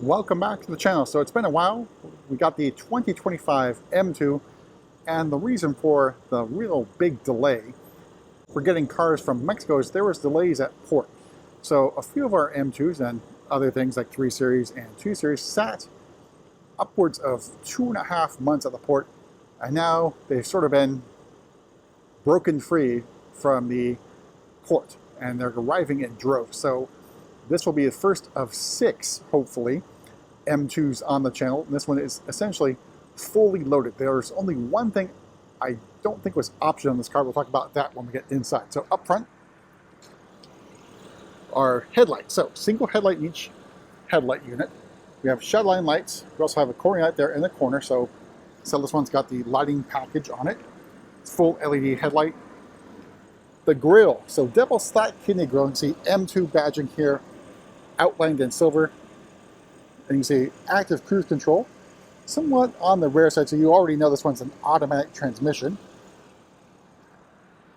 Welcome back to the channel. So it's been a while. We got the 2025 M2, and the reason for the real big delay for getting cars from Mexico is there was delays at port. So a few of our M2s and other things like 3 Series and 2 Series sat upwards of 2.5 months at the port, and now they've sort of been broken free from the port and they're arriving in droves. So this will be the first of 6, hopefully, M2s on the channel. And this one is essentially fully loaded. There's only one thing I don't think was optional on this car. We'll talk about that when we get inside. So up front are headlights. So single headlight in each headlight unit. We have shed line lights. We also have a corner light there in the corner. So this one's got the lighting package on it. It's full LED headlight. The grille, so double slack kidney grille. You can see M2 badging here, outlined in silver. And you see active cruise control, somewhat on the rare side, so you already know this one's an automatic transmission.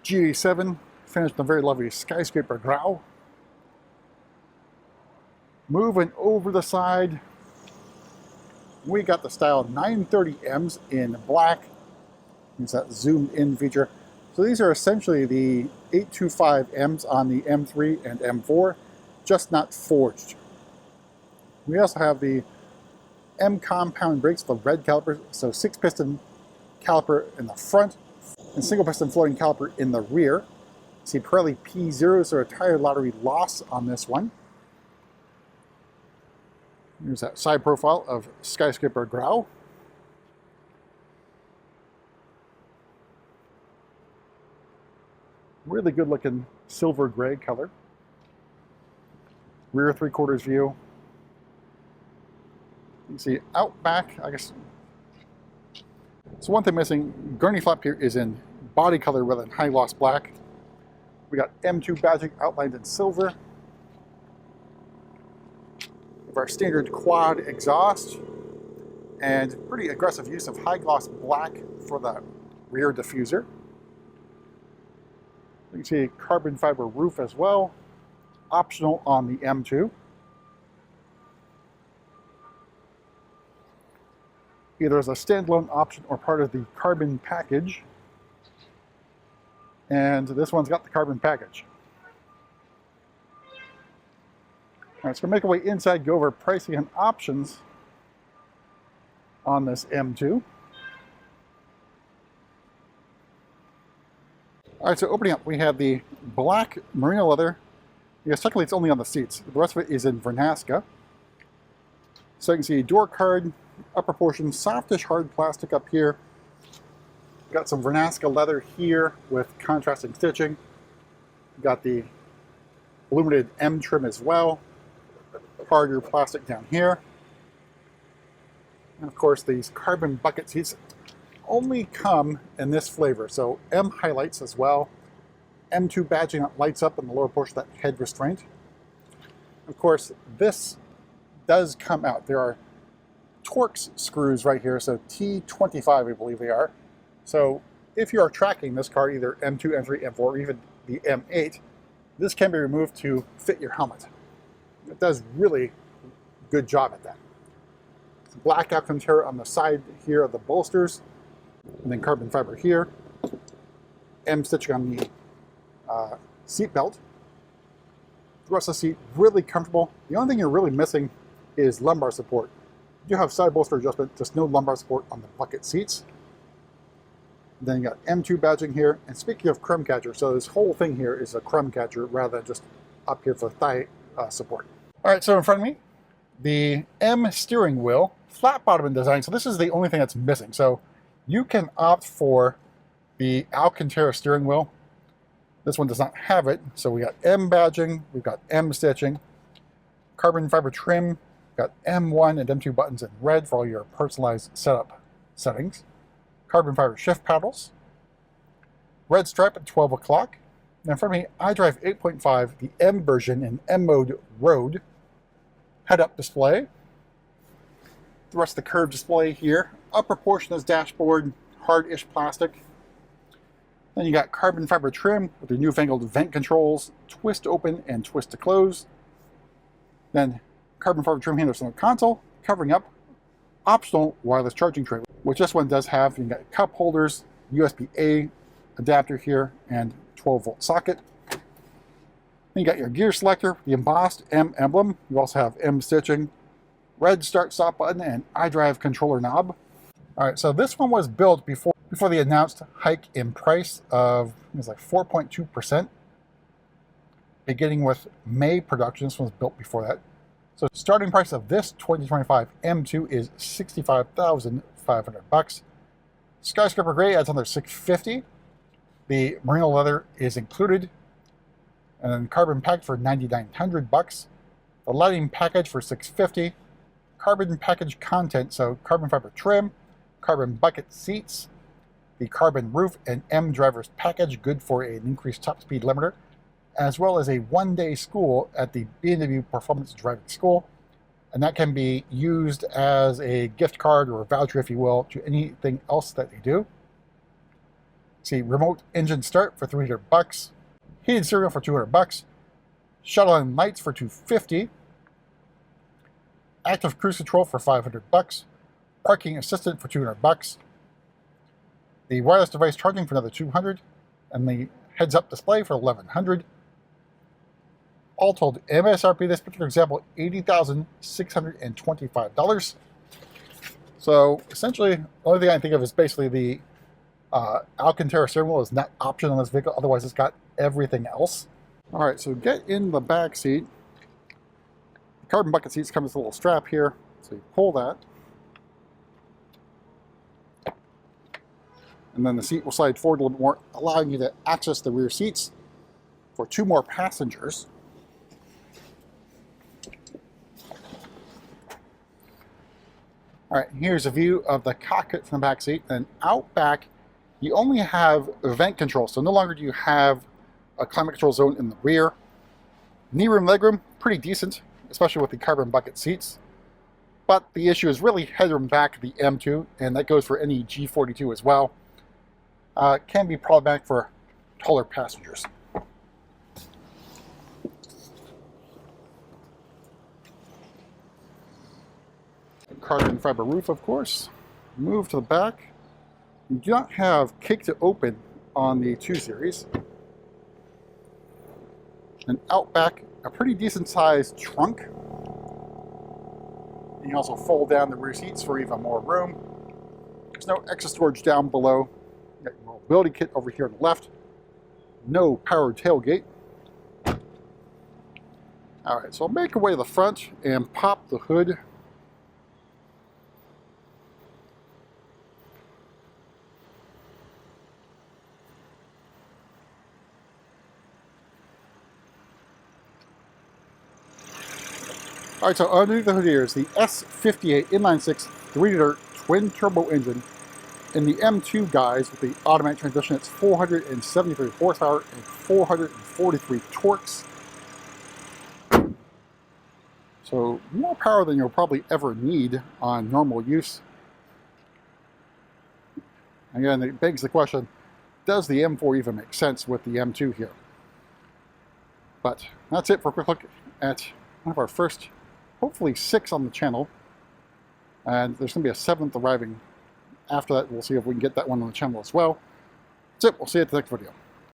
G87, finished in a very lovely Skyscraper grau. Moving over the side, we got the style 930Ms in black. Use that zoomed in feature. So these are essentially the 825Ms on the M3 and M4, just not forged. We also have the M compound brakes for red calipers, so 6-piston caliper in the front and single-piston floating caliper in the rear. See Pirelli P0, so a tire lottery loss on this one. Here's that side profile of Skyscraper grau. Really good looking silver gray color. Rear 3/4 view. You can see out back, I guess. So one thing missing, gurney flap here is in body color rather than high gloss black. We got M2 badging outlined in silver. We have our standard quad exhaust and pretty aggressive use of high gloss black for the rear diffuser. You can see a carbon fiber roof as well, optional on the M2. Either as a standalone option or part of the carbon package. And this one's got the carbon package. All right, so we'll make our way inside, go over pricing and options on this M2. All right, so opening up, we have the black merino leather. Yes, technically it's only on the seats. The rest of it is in Vernasca. So you can see door card, upper portion, softish hard plastic up here. Got some Vernasca leather here with contrasting stitching. Got the illuminated M trim as well. Harder plastic down here. And of course, these carbon bucket seats only come in this flavor. So M highlights as well. M2 badging that lights up in the lower portion of that head restraint. Of course, this does come out. There are Torx screws right here, so T25 I believe they are. So if you are tracking this car, either M2, M3, M4, or even the M8, this can be removed to fit your helmet. It does really good job at that. It's black Alcantara on the side here of the bolsters, and then carbon fiber here. M stitching on the seat belt. The rest of the seat really comfortable. The only thing you're really missing is lumbar support. You have side bolster adjustment, just no lumbar support on the bucket seats. Then you got M2 badging here. And speaking of crumb catcher, so this whole thing here is a crumb catcher rather than just up here for thigh support. All right, so in front of me, the M steering wheel, flat bottom in design. So this is the only thing that's missing. So you can opt for the Alcantara steering wheel. This one does not have it. So we got M badging, we've got M stitching, carbon fiber trim, got M1 and M2 buttons in red for all your personalized setup settings. Carbon fiber shift paddles. Red stripe at 12 o'clock. And in front of me, iDrive 8.5, the M version in M mode road. Head-up display. The rest of the curved display here. Upper portion is dashboard, hard-ish plastic. Then you got carbon fiber trim with your newfangled vent controls, twist open and twist to close. Then carbon fiber trim handles on the console, covering up optional wireless charging tray, which this one does have. You got cup holders, USB-A adapter here, and 12-volt socket. Then you got your gear selector, the embossed M emblem. You also have M stitching, red start-stop button, and iDrive controller knob. All right, so this one was built before the announced hike in price of, it was like 4.2%. Beginning with May production, this one was built before that. So starting price of this 2025 M2 is $65,500. Skyscraper Gray adds another $650. The merino leather is included, and then carbon package for $9,900. The lighting package for $650. Carbon package content, so carbon fiber trim, carbon bucket seats, the carbon roof, and M drivers package, good for an increased top speed limiter, as well as a one-day school at the B&W Performance Driving School. And that can be used as a gift card or a voucher, if you will, to anything else that they do. See, remote engine start for $300. Heated steering wheel for $200. Shuttle and lights for $250. Active cruise control for $500. Parking assistant for $200. The wireless device charging for another $200. And the heads-up display for $1,100. All told, MSRP, this particular example, $80,625. So essentially, the only thing I think of is basically the Alcantara steering wheel is not optional on this vehicle. Otherwise, it's got everything else. All right, so get in the back seat. The carbon bucket seats come with a little strap here. So you pull that. And then the seat will slide forward a little bit more, allowing you to access the rear seats for 2 more passengers. All right, here's a view of the cockpit from the back seat. And out back, you only have vent control. So no longer do you have a climate control zone in the rear. Knee room, leg room, pretty decent, especially with the carbon bucket seats. But the issue is really headroom back of the M2, and that goes for any G42 as well. Can be problematic for taller passengers. Carbon fiber roof, of course. Move to the back. You do not have kick to open on the 2 Series. And out back, a pretty decent sized trunk. You can also fold down the rear seats for even more room. There's no extra storage down below. You got your mobility kit over here on the left. No powered tailgate. Alright, so I'll make our way to the front and pop the hood. Alright, so underneath the hood here is the S58 inline-6 3-liter twin-turbo engine in the M2 guys with the automatic transmission. It's 473 horsepower and 443 torques. So more power than you'll probably ever need on normal use. Again, it begs the question, does the M4 even make sense with the M2 here? But that's it for a quick look at one of our first, hopefully 6 on the channel, and there's going to be a 7th arriving after that. We'll see if we can get that one on the channel as well. That's it. We'll see you at the next video.